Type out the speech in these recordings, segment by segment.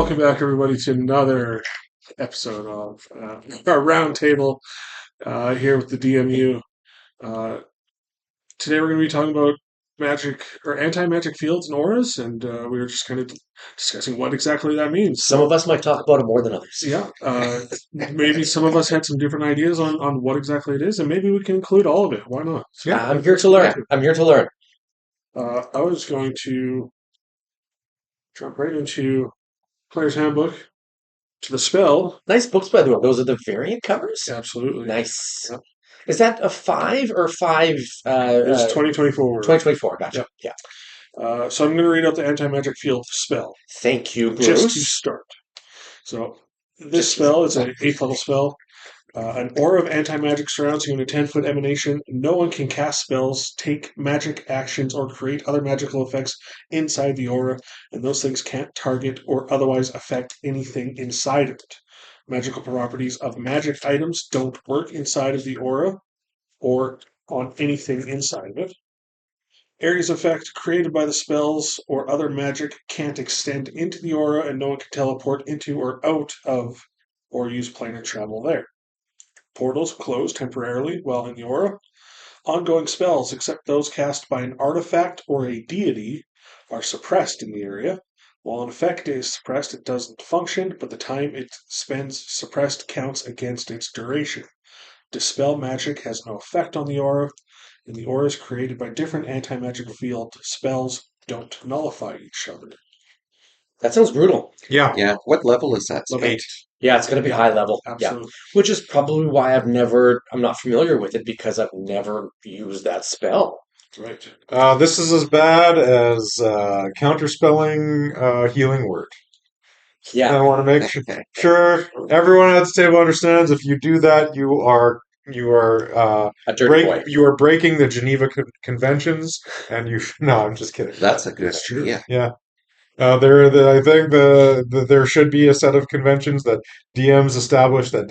welcome back, everybody, to another episode of our roundtable here with the DMU. Uh, Today, we're going to be talking about magic or anti-magic fields and auras, and we were just kind of discussing what exactly that means. Some of us might talk about it more than others. Yeah, maybe some of us had some different ideas on what exactly it is, and maybe we can include all of it. Why not? Yeah, I'm here to learn. I'm here to learn. I was going to jump right into Player's Handbook to the spell. Nice books, by the way. Those are the variant covers? Absolutely. Nice. Yep. Is that a 5 or 5? It's 2024. 2024, gotcha. Yep. Yeah. So I'm going to read out the anti-magic field spell. Thank you, Bruce. Just to start. So this spell is an 8th level spell. An aura of anti-magic surrounds you in a 10-foot emanation. No one can cast spells, take magic actions, or create other magical effects inside the aura, and those things can't target or otherwise affect anything inside of it. Magical properties of magic items don't work inside of the aura or on anything inside of it. Area's effect created by the spells or other magic can't extend into the aura, and no one can teleport into or out of or use planar travel there. Portals close temporarily while in the aura. Ongoing spells, except those cast by an artifact or a deity, are suppressed in the area. While an effect is suppressed, it doesn't function, but the time it spends suppressed counts against its duration. Dispel magic has no effect on the aura, and the auras created by different anti-magic field spells don't nullify each other. That sounds brutal. Yeah. Yeah. What level is that? Level 8. Yeah, it's going to be high level. Absolutely. Yeah. Which is probably why I'm not familiar with it, because I've never used that spell. That's right. This is as bad as counterspelling healing word. Yeah. I want to make sure everyone at the table understands. If you do that, you are A dirty boy. you are breaking the Geneva Conventions, and you. No, I'm just kidding. That's a good That's true. idea. Yeah. I think there should be a set of conventions that DMs establish that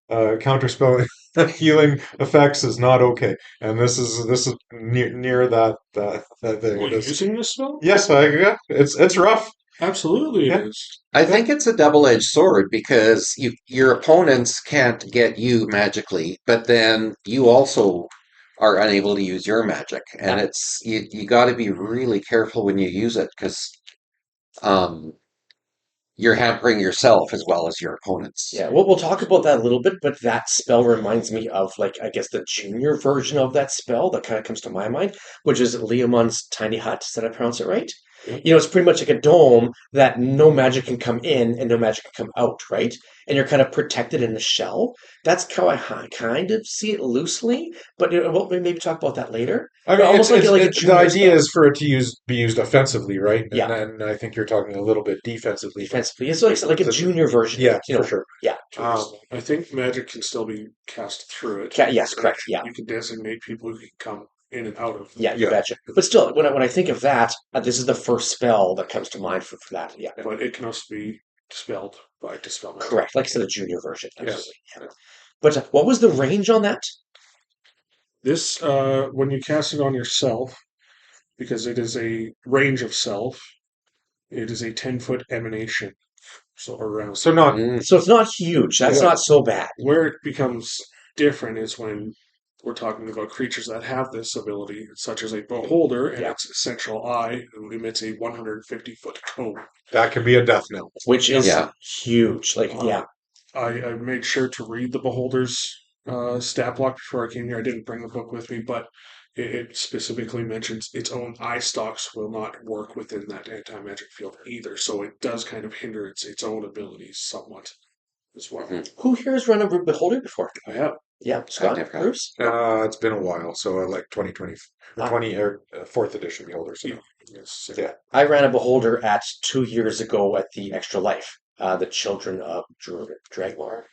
counterspelling healing effects is not okay, and this is near that thing. What, using this spell? Yes, it's rough. Absolutely Yeah. it is. I think it's a double-edged sword because your opponents can't get you magically, but then you also are unable to use your magic, and it's you got to be really careful when you use it because you're hampering yourself as well as your opponents. Yeah, we'll talk about that a little bit, but that spell reminds me of, like, I guess the junior version of that spell that kind of comes to my mind, which is Leomund's Tiny Hut. Did I pronounce it right? Yeah. You know, it's pretty much like a dome that no magic can come in and no magic can come out, right? And you're kind of protected in the shell. That's how I kind of see it loosely, but we'll maybe talk about that later. I mean, Almost like a the junior idea spell. is for it to be used offensively, right? Yeah. And I think you're talking a little bit defensively. Defensively. It's like a junior version. Yeah, you know, for sure. Yeah. I think magic can still be cast through it. Yes, correct. Yeah. You can designate people who can come in and out of. Yeah, you betcha. But still, when I think of that, this is the first spell that comes to mind for that. Yeah, But it can also be dispelled by dispel magic. correct. Like I said, a junior version. Absolutely. Yes. Yeah. But what was the range on that? This, when you cast it on yourself, because it is a range of self, it is a 10-foot emanation. So around. So not So it's not huge. That's Yeah. not so bad. Where it becomes different is when we're talking about creatures that have this ability, such as a beholder, and Yeah. its essential eye emits a 150-foot cone. that can be a death knell. Which is Yeah. huge. Like, yeah. I made sure to read the beholder's stat block before I came here. I didn't bring the book with me, but it specifically mentions its own eye stalks will not work within that anti-magic field either, so it does kind of hinder its own abilities somewhat as well. Who here has run a Beholder before? I have. Yeah, Scott, never have. Bruce? It's been a while, so I like 2020, 20 or 4th edition beholders. So. Yes. Yeah. I ran a Beholder 2 years ago at the Extra Life. The Children of Dragmar.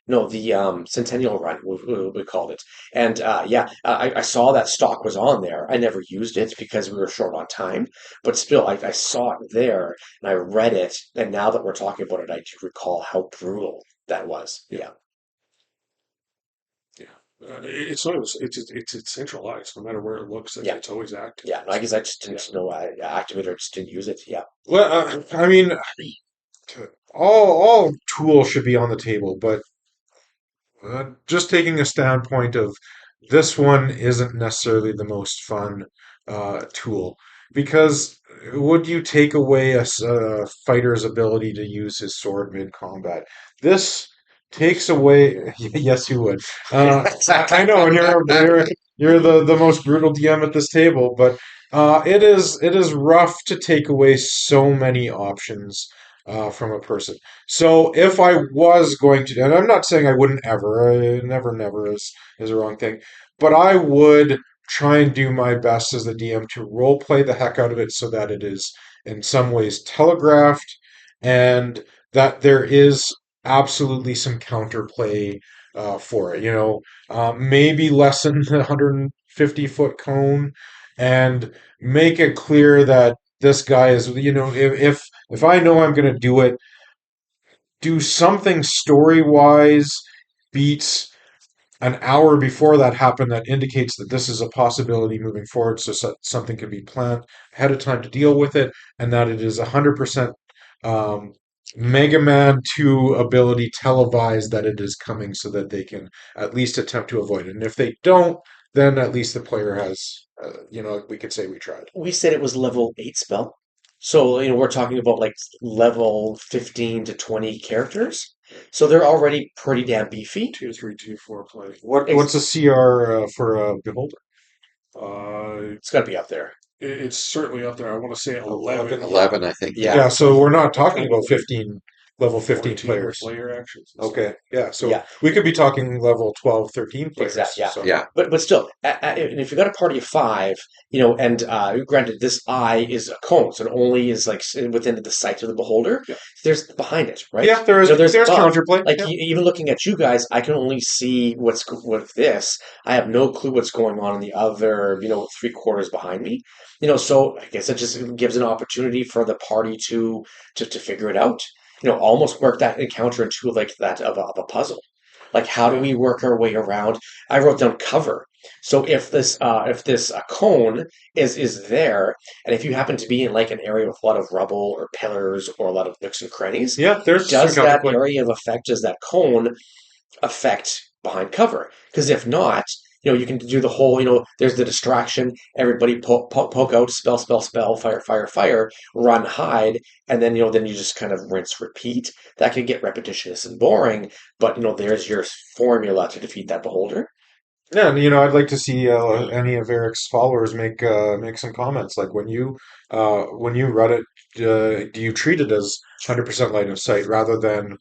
No, the Centennial Run, we called it. And I saw that stock was on there. I never used it because we were short on time. But still, I saw it there and I read it. And now that we're talking about it, I do recall how brutal that was. Yeah. It's not. It's centralized. No matter where it looks, Yeah. it's always active. Yeah, no, I guess I just didn't know Activator just didn't use it. Yeah. Well, I mean, all tools should be on the table, but just taking a standpoint of this one isn't necessarily the most fun tool because would you take away a fighter's ability to use his sword mid combat? This takes away. Yes, you would. I know, and you're the most brutal DM at this table, but it is rough to take away so many options from a person. So if I was going to, and I'm not saying I wouldn't ever, never is a wrong thing, but I would try and do my best as the DM to role play the heck out of it so that it is in some ways telegraphed and that there is absolutely some counterplay for it. Maybe lessen the 150-foot cone and make it clear that this guy is, if I know I'm going to do it, do something story wise beats an hour before that happened that indicates that this is a possibility moving forward something can be planned ahead of time to deal with it and that it is 100% um, Mega Man 2 ability televised that it is coming so that they can at least attempt to avoid it. And if they don't, then at least the player has, we could say we tried. We said it was level 8 spell. So, we're talking about like level 15 to 20 characters. So they're already pretty damn beefy. Tier 3, Tier 4 play. What's a CR for a Beholder? It's got to be up there. It's certainly up there. I want to say 11. 11, I think. Yeah. Yeah, so we're not talking about level 15 14 players. player actions. Okay, yeah, so Yeah. we could be talking level 12, 13 players. Exactly, yeah. So. Yeah. But still, and if you got a party of 5, and granted, this eye is a cone, so it only is like within the sight of the beholder. Yeah. There's behind it, right? Yeah, there's above. counterplay. Like yeah. even looking at you guys, I can only see what's with this. I have no clue what's going on in the other, 3/4 behind me. So I guess it just gives an opportunity for the party to figure it out. Almost work that encounter into like that of a puzzle. Like how do we work our way around? I wrote down cover. So if this cone is there, and if you happen to be in like an area with a lot of rubble or pillars or a lot of nooks and crannies, Yeah, there's does some that counterplay. area of effect, does that cone affect behind cover? Because if not, you can do the whole, there's the distraction, everybody poke out, spell, fire, fire, fire, run, hide, and then you just kind of rinse, repeat. That can get repetitious and boring, but there's your formula to defeat that beholder. Yeah, and I'd like to see any of Eric's followers make some comments. Like when you read it, do you treat it as 100% line of sight rather than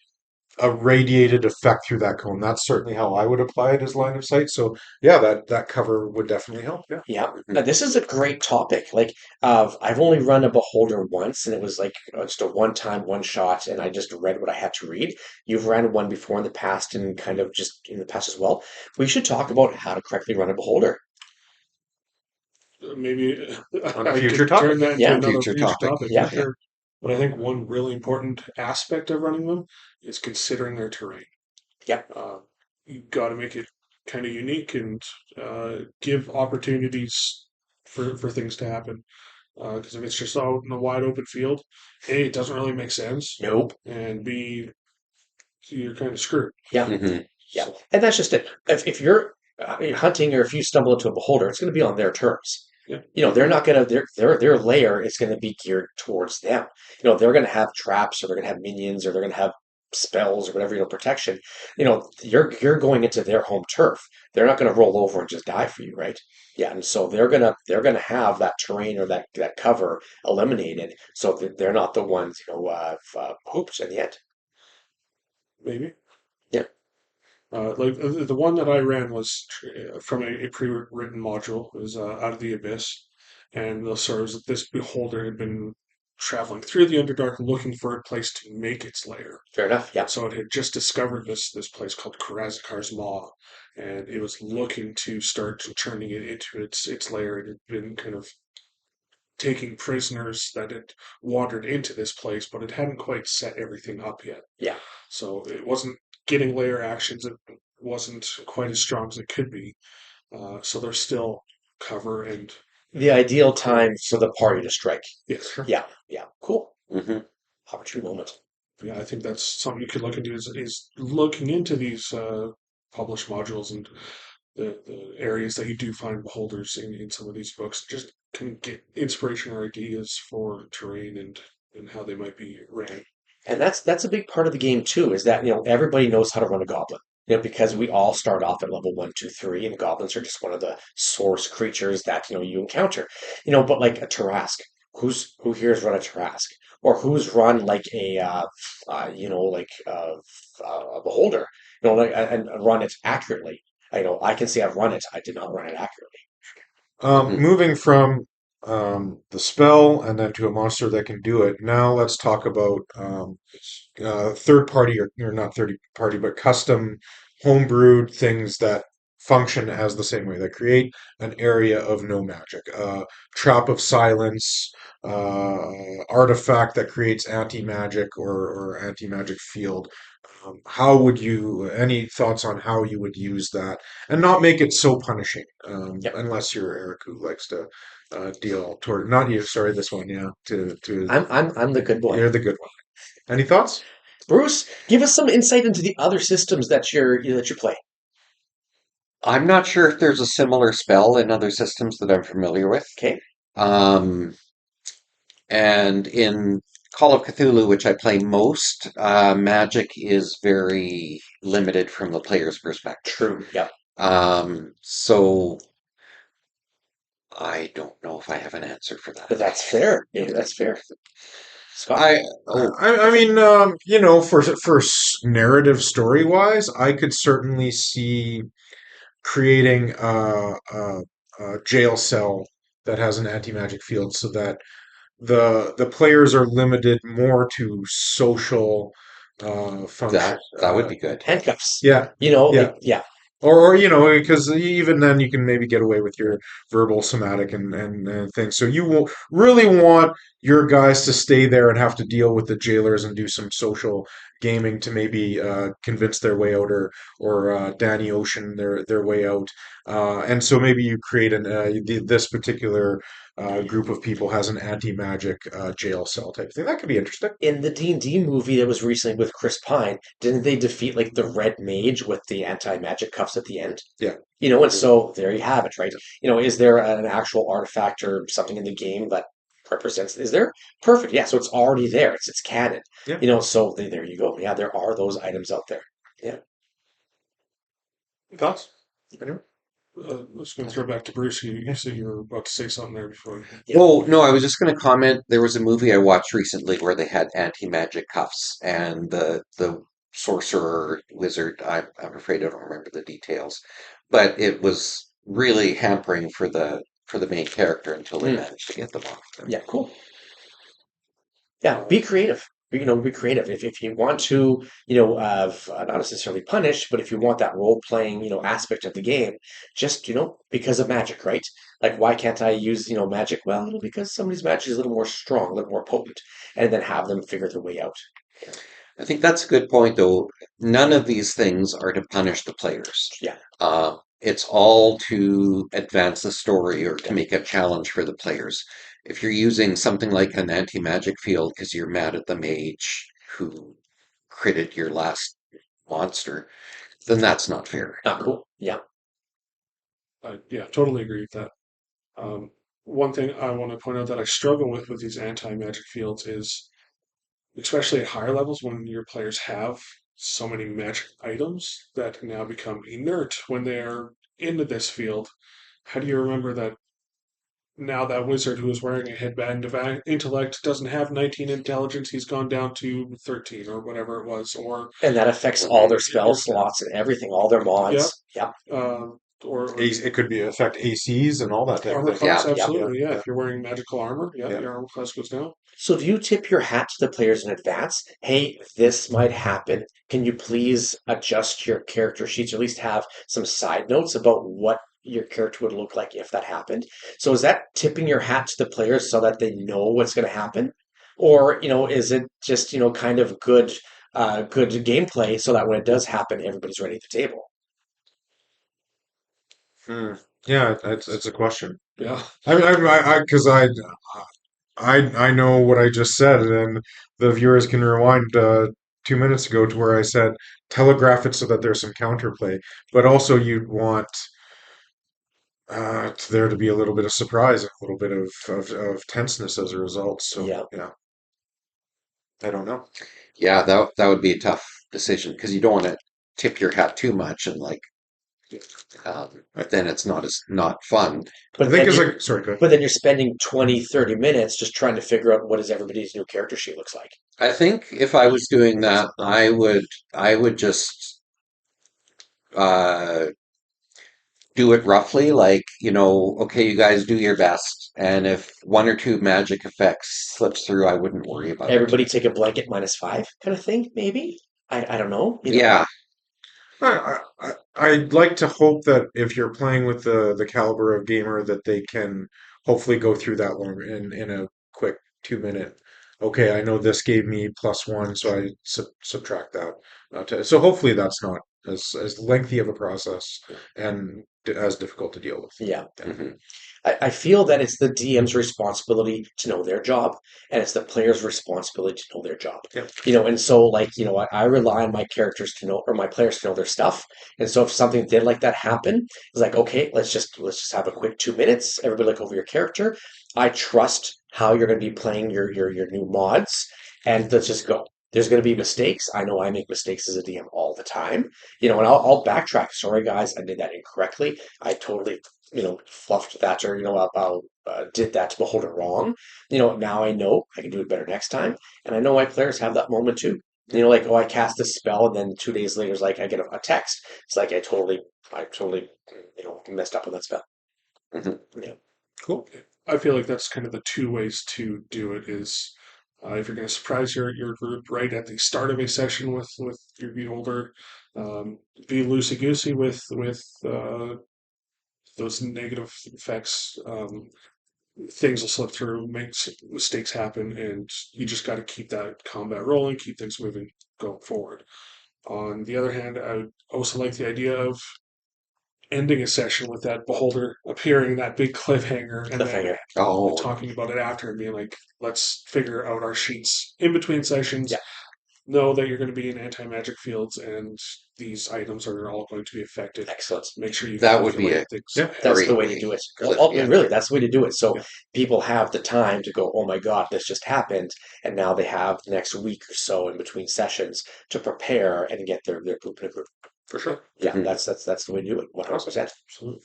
a radiated effect through that cone? That's certainly how I would apply it as line of sight. So yeah, that cover would definitely help. Yeah. Yeah, now, this is a great topic. Like, I've only run a beholder once, and it was like just a one-time, one shot, and I just read what I had to read. You've ran one before in the past, and kind of just in the past as well. We should talk about how to correctly run a beholder. Maybe On a I future could topic. turn that into Yeah. another Future future topic. topic Yeah. for sure. But I think one really important aspect of running them is considering their terrain. Yeah. You got to make it kind of unique and give opportunities for things to happen. Because if it's just out in a wide open field, A, it doesn't really make sense, Nope. and B, you're kind of screwed. Yeah. Mhm. Yeah, So, and that's just it. If you're hunting or if you stumble into a beholder, it's going to be on their terms. yeah. They're not going to their layer is going to be geared towards them. They're going to have traps or they're going to have minions or they're going to have spells or whatever, protection. You're going into their home turf. They're not going to roll over and just die for you, right? Yeah, and so they're gonna have that terrain or that cover eliminated, so that they're not the ones hoops in the end. Maybe. Yeah. Like the one that I ran was from a pre-written module. It was Out of the Abyss, and the sort of this beholder had been traveling through the Underdark looking for a place to make its lair. Fair enough. Yeah. So it had just discovered this place called Karazakar's Maw, and it was looking to start turning it into its lair. It had been kind of taking prisoners that had wandered into this place, but it hadn't quite set everything up yet. Yeah. So it wasn't getting layer actions. wasn't quite as strong as it could be. So there's still cover and The ideal time for the party to strike. yes, Yeah, yeah, cool. Hmm. Opportune moment. yeah, I think that's something you could look into is looking into these published modules and the areas that you do find beholders in some of these books. Just can get inspiration or ideas for terrain and how they might be ran. And that's a big part of the game too, is that everybody knows how to run a goblin. Because we all start off at level 1, 2, 3, and goblins are just one of the source creatures that you encounter. But like a Tarrasque, who here has run a Tarrasque, or who's run like a beholder, like and run it accurately. I can say I've run it. I did not run it accurately. Hmm. Moving from the spell and then to a monster that can do it. Now let's talk about third party or not third party, but custom homebrewed things that function as the same way. That create an area of no magic. Trap of silence, artifact that creates anti-magic or anti-magic field. How would you, any thoughts on how you would use that and not make it so punishing? Yep. Unless you're Eric who likes to deal toward, not you, sorry, this one, yeah, to I'm the good boy. you're the good one. Any thoughts? Bruce, give us some insight into the other systems that you play. I'm not sure if there's a similar spell in other systems that I'm familiar with. Okay. Um, and in Call of Cthulhu, which I play most, magic is very limited from the player's perspective. True. Yep. So I don't know if I have an answer for that. But that's fair. Yeah, that's fair. Scott. I oh I mean, for narrative story wise, I could certainly see creating a jail cell that has an anti-magic field so that the players are limited more to social function. that would be good. Handcuffs. Yeah, yeah. Yeah. Or because even then you can maybe get away with your verbal, somatic, and things. So you will really want your guys to stay there and have to deal with the jailers and do some social gaming to maybe convince their way out, or Danny Ocean their way out. And so maybe you create this particular group of people has an anti-magic jail cell type thing. That could be interesting. In the D&D movie that was recently with Chris Pine, didn't they defeat like the red mage with the anti-magic cuffs at the end? Yeah. And so there you have it, right? Is there an actual artifact or something in the game that represents? Is there? Perfect. Yeah, so it's already there. It's canon. Yeah. So there you go. Yeah, there are those items out there. Yeah. Thoughts? Anyone? Let's go throw it back to Bruce. You said you were about to say something there before. Oh, no, I was just going to comment. There was a movie I watched recently where they had anti-magic cuffs, and the sorcerer wizard, I'm afraid I don't remember the details, but it was really hampering for the main character until they Mm. managed to get them off them. Yeah, cool. Yeah, be creative. Be creative. If you want to, not necessarily punish, but if you want that role playing, aspect of the game, just, because of magic, right? Like, why can't I use, magic? Well, because somebody's magic is a little more strong, a little more potent, and then have them figure their way out. I think that's a good point, though. None of these things are to punish the players. Yeah. It's all to advance the story or to make a challenge for the players. If you're using something like an anti-magic field because you're mad at the mage who critted your last monster, then that's not fair. Not cool. Yeah. Yeah, totally agree with that. One thing I want to point out that I struggle with these anti-magic fields is, especially at higher levels, when your players have so many magic items that now become inert when they're into this field. How do you remember that now that wizard who is wearing a headband of intellect doesn't have 19 intelligence, he's gone down to 13 or whatever it was, or And that affects all their spell slots and everything, all their mods. yeah, Yeah. or It could be affect ACs and all that type armor of thing. class, Yeah, absolutely, yeah. yeah. If you're wearing magical armor, Yeah. your armor class goes down. So do you tip your hat to the players in advance? Hey, this might happen. Can you please adjust your character sheets, or at least have some side notes about what your character would look like if that happened? So is that tipping your hat to the players so that they know what's going to happen? Or, is it just, kind of good gameplay so that when it does happen, everybody's ready at the table? Yeah, it's a question. Yeah. Because I know what I just said, and the viewers can rewind 2 minutes ago to where I said telegraph it so that there's some counterplay, but also you'd want there to be a little bit of surprise, a little bit of tenseness as a result. So Yeah. yeah, I don't know. Yeah, that would be a tough decision because you don't want to tip your hat too much and then it's not fun. I But think then it's you like sorry, go ahead. but then you're spending 20, 30 minutes just trying to figure out what is everybody's new character sheet looks like. I think if I was doing that, I would just uh, do it roughly, like, okay, you guys do your best, and if one or two magic effects slips through, I wouldn't worry about it. Everybody take a blanket -5 kind of thing, maybe. I don't know. Yeah, I'd like to hope that if you're playing with the caliber of gamer, that they can hopefully go through that one in a quick 2 minute. Okay, I know this gave me +1, so I subtract that. So hopefully that's not as lengthy of a process and as difficult to deal with. Yeah. mhm. I feel that it's the DM's responsibility to know their job, and it's the player's responsibility to know their job. Yeah. And so like, I rely on my characters to know, or my players to know their stuff. And so if something did like that happen, it's like, okay, let's just have a quick 2 minutes. Everybody look over your character. I trust how you're going to be playing your new mods, and let's just go. There's going to be mistakes. I know I make mistakes as a DM all the time. And I'll backtrack. Sorry, guys, I did that incorrectly. I totally fluffed that or, did that to Beholder wrong. Now I know I can do it better next time. And I know my players have that moment too. Like, oh, I cast this spell, and then 2 days later, it's like I get a text. It's like I totally, messed up on that spell. Mhm. Yeah. Cool. I feel like that's kind of the two ways to do it is if you're going to surprise your group right at the start of a session with your beholder, be loosey goosey with those negative effects. Things will slip through, mistakes happen, and you just got to keep that combat rolling, keep things moving, going forward. On the other hand, I would also like the idea of ending a session with that beholder appearing, that big cliffhanger, and then Cliffhanger. Oh, talking about it after and being like, let's figure out our sheets in between sessions. Yeah. Know that you're going to be in anti-magic fields and these items are all going to be affected. Excellent. Make sure you that would be calculate a things Yeah. ahead. That's the great way to do it. cliffhanger. Really, that's the way to do it. So Yeah. people have the time to go, oh my God, this just happened. And now they have the next week or so in between sessions to prepare and get their poop in a group. For sure. Yeah, Mhm. that's the way to do it. 100%. Absolutely.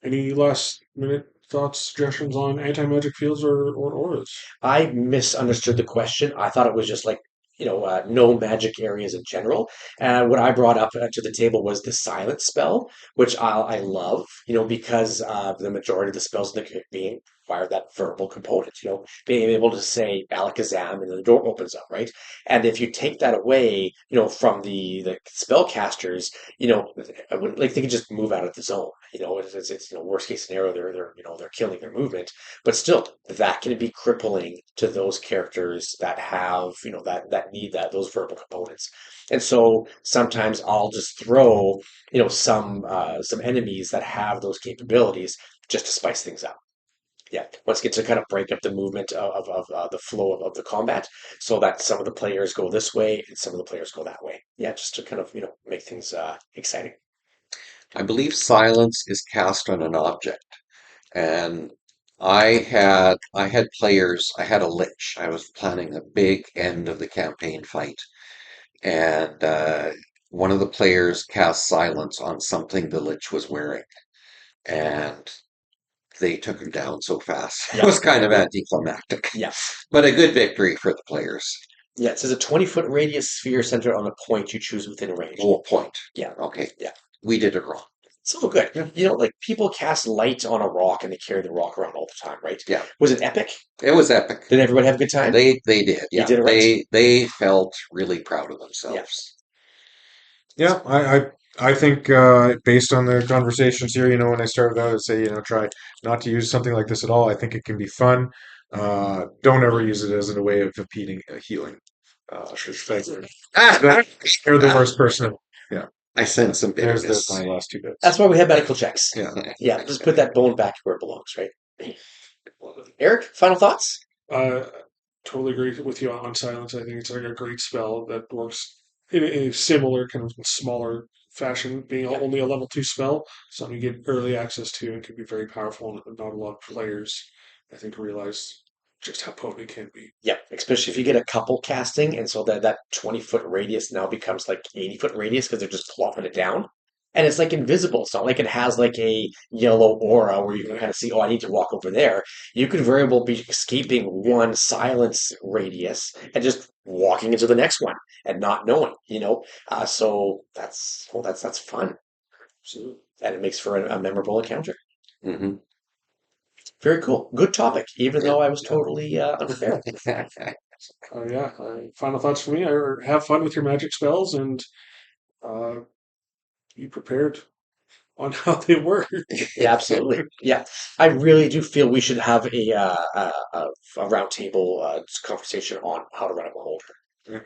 Any last minute thoughts, suggestions on anti-magic fields or auras? I misunderstood the question. I thought it was just like, no magic areas in general. And what I brought up to the table was the silence spell, which I love, because the majority of the spells in the game require that verbal component, being able to say Alakazam and the door opens up, right? And if you take that away, from the spellcasters, I wouldn't like they could just move out of the zone. It's worst case scenario, they're killing their movement, but still, that can be crippling to those characters that have, that need those verbal components. And so sometimes I'll just throw, some enemies that have those capabilities just to spice things up. Yeah, once again to kind of break up the movement of the flow of the combat, so that some of the players go this way and some of the players go that way. Yeah, just to kind of make things exciting. I believe silence is cast on an object, and I had players. I had a lich. I was planning a big end of the campaign fight, and one of the players cast silence on something the lich was wearing, and they took him down so fast. It Yeah, was kind of anticlimactic, yeah, but a good victory for the players. yeah. It says a 20-foot radius sphere centered on a point you choose within range. Oh, point. Yeah, Okay. yeah. We did it wrong. So good. Like people cast light on a rock and they carry the rock around all the time, right? Yeah. Was it epic? It was epic. Did everybody have a good time? They did. You Yeah. did it right. They felt really proud of Yeah. themselves. Yeah, I think based on the conversations here, when I started out, I'd say, try not to use something like this at all. I think it can be fun. Don't ever use it as a way of healing. 'Cause you're the worst person. Yeah. I sense some There's bitterness. my last 2 bits. That's why we have medical checks. Yeah. Yeah, just put that bone back where it belongs, right? Eric, final thoughts? Uh, totally agree with you on silence. I think it's like a great spell that works in a similar kind of smaller fashion, being only a level 2 spell, something you get early access to and can be very powerful. And not a lot of players, I think, realize just how potent it can be. Yeah, especially if you get a couple casting, and so that 20-foot radius now becomes like 80-foot radius because they're just plopping it down. And it's like invisible. It's not like it has like a yellow aura where you can kind of see, oh, I need to walk over there. You could very well be escaping one silence radius and just walking into the next one and not knowing, you know? So that's fun. So, And it makes for a memorable encounter. Hmm. Very cool. Good topic, even Yeah. though I was totally unprepared. final thoughts for me are have fun with your magic spells and uh, be prepared on how they work. Yeah, absolutely. Yeah, I really do feel we should have a roundtable conversation on how to run a beholder.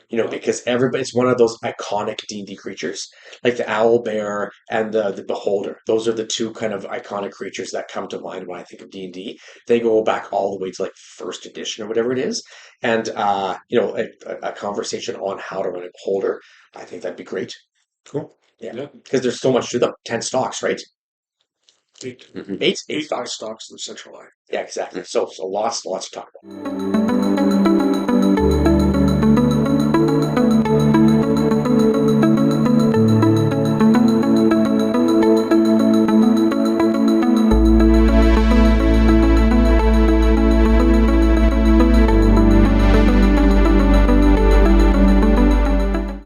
You know, because it's one of those iconic D&D creatures, like the owl bear and the beholder. Those are the two kind of iconic creatures that come to mind when I think of D&D. They go back all the way to like first edition or whatever it is, and you know, a conversation on how to run a beholder. I think that'd be great. Cool. Yeah, because there's so much to them. 10 stocks, right? Eight, Mhm. Eight eight stocks. stocks in the central line. Yeah, exactly. So lots to talk about.